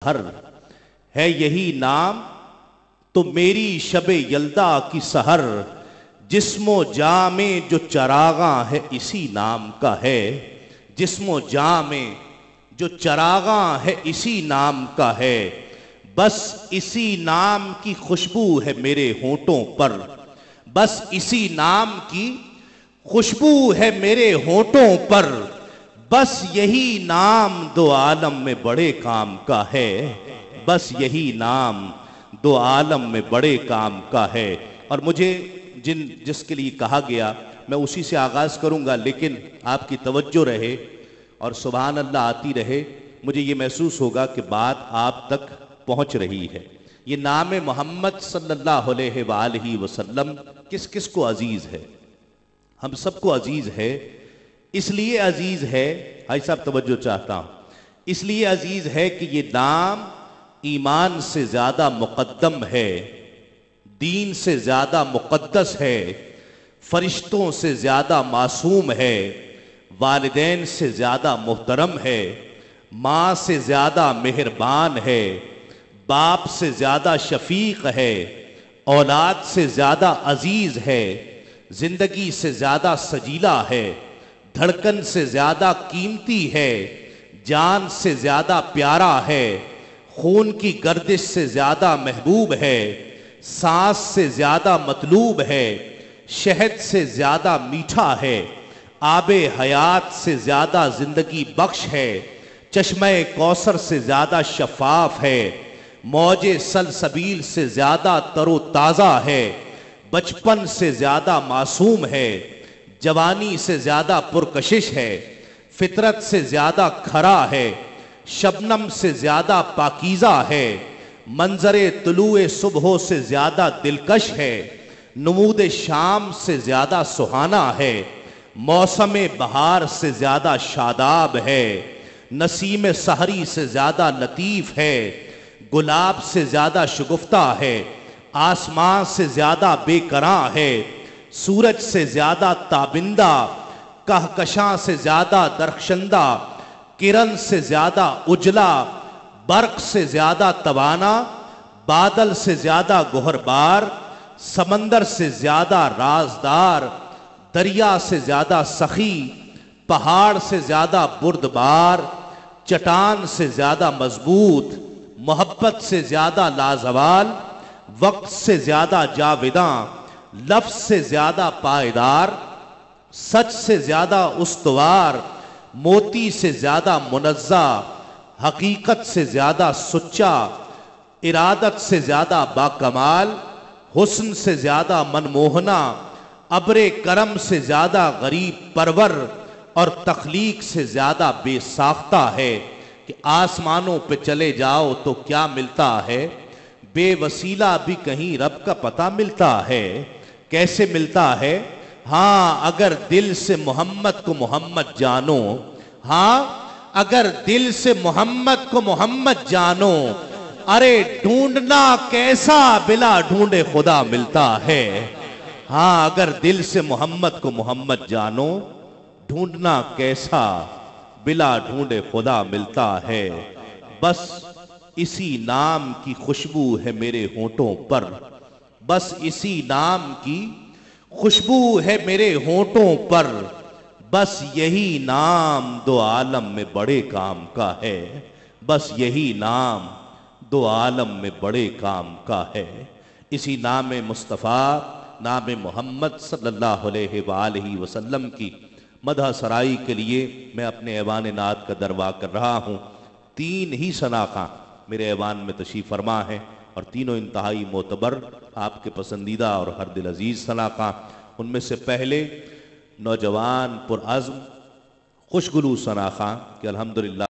ہر ہے یہی نام تو میری شب یلدا کی سحر، جسم و جاں میں جو چراغاں ہے اسی نام کا ہے، جسم و جاں میں جو چراغاں ہے اسی نام کا ہے، بس اسی نام کی خوشبو ہے میرے ہونٹوں پر، بس اسی نام کی خوشبو ہے میرے ہونٹوں پر، بس یہی نام دو عالم میں بڑے کام کا ہے، بس یہی نام دو عالم میں بڑے کام کا ہے۔ اور مجھے جس کے لیے کہا گیا میں اسی سے آغاز کروں گا، لیکن آپ کی توجہ رہے اور سبحان اللہ آتی رہے، مجھے یہ محسوس ہوگا کہ بات آپ تک پہنچ رہی ہے۔ یہ نام محمد صلی اللہ علیہ وآلہ وسلم کس کس کو عزیز ہے؟ ہم سب کو عزیز ہے۔ اس لیے عزیز ہے، بھائی صاحب توجہ چاہتا ہوں، اس لیے عزیز ہے کہ یہ نام ایمان سے زیادہ مقدم ہے، دین سے زیادہ مقدس ہے، فرشتوں سے زیادہ معصوم ہے، والدین سے زیادہ محترم ہے، ماں سے زیادہ مہربان ہے، باپ سے زیادہ شفیق ہے، اولاد سے زیادہ عزیز ہے، زندگی سے زیادہ سجیلا ہے، دھڑکن سے زیادہ قیمتی ہے، جان سے زیادہ پیارا ہے، خون کی گردش سے زیادہ محبوب ہے، سانس سے زیادہ مطلوب ہے، شہد سے زیادہ میٹھا ہے، آب حیات سے زیادہ زندگی بخش ہے، چشمہ کوثر سے زیادہ شفاف ہے، موج سلسبیل سے زیادہ تر و تازہ ہے، بچپن سے زیادہ معصوم ہے، جوانی سے زیادہ پرکشش ہے، فطرت سے زیادہ کھرا ہے، شبنم سے زیادہ پاکیزہ ہے، منظر طلوع صبح سے زیادہ دلکش ہے، نمود شام سے زیادہ سہانا ہے، موسم بہار سے زیادہ شاداب ہے، نسیم سحری سے زیادہ لطیف ہے، گلاب سے زیادہ شگفتہ ہے، آسمان سے زیادہ بے کراں ہے، سورج سے زیادہ تابندہ، کہکشاں سے زیادہ درخشندہ، کرن سے زیادہ اجلا، برق سے زیادہ توانا، بادل سے زیادہ گہربار، سمندر سے زیادہ رازدار، دریا سے زیادہ سخی، پہاڑ سے زیادہ بردبار، چٹان سے زیادہ مضبوط، محبت سے زیادہ لازوال، وقت سے زیادہ جاوداں، لفظ سے زیادہ پائیدار، سچ سے زیادہ استوار، موتی سے زیادہ منزہ، حقیقت سے زیادہ سچا، ارادت سے زیادہ باکمال، حسن سے زیادہ منموہنا، ابر کرم سے زیادہ غریب پرور، اور تخلیق سے زیادہ بے ساختہ ہے کہ آسمانوں پہ چلے جاؤ تو کیا ملتا ہے، بے وسیلہ بھی کہیں رب کا پتہ ملتا ہے۔ کیسے ملتا ہے؟ ہاں اگر دل سے محمد کو محمد جانو، ہاں اگر دل سے محمد کو محمد جانو، ارے ڈھونڈنا کیسا بلا ڈھونڈے خدا ملتا ہے۔ ہاں اگر دل سے محمد کو محمد جانو، ڈھونڈنا کیسا بلا ڈھونڈے خدا ملتا ہے، بس اسی نام کی خوشبو ہے میرے ہونٹوں پر، بس اسی نام کی خوشبو ہے میرے ہونٹوں پر، بس یہی نام دو عالم میں بڑے کام کا ہے، بس یہی نام دو عالم میں بڑے کام کا ہے۔ اسی نام مصطفیٰ، نام محمد صلی اللہ علیہ وآلہ وسلم کی مدح سرائی کے لیے میں اپنے ایوان نعت کا دروا کر رہا ہوں۔ 3 ہی شناخواں میرے ایوان میں تشریف فرما ہے اور تینوں انتہائی معتبر، آپ کے پسندیدہ اور ہر دل عزیز شناخواں۔ ان میں سے پہلے نوجوان پرعزم خوشگلو شناخواں کہ الحمدللہ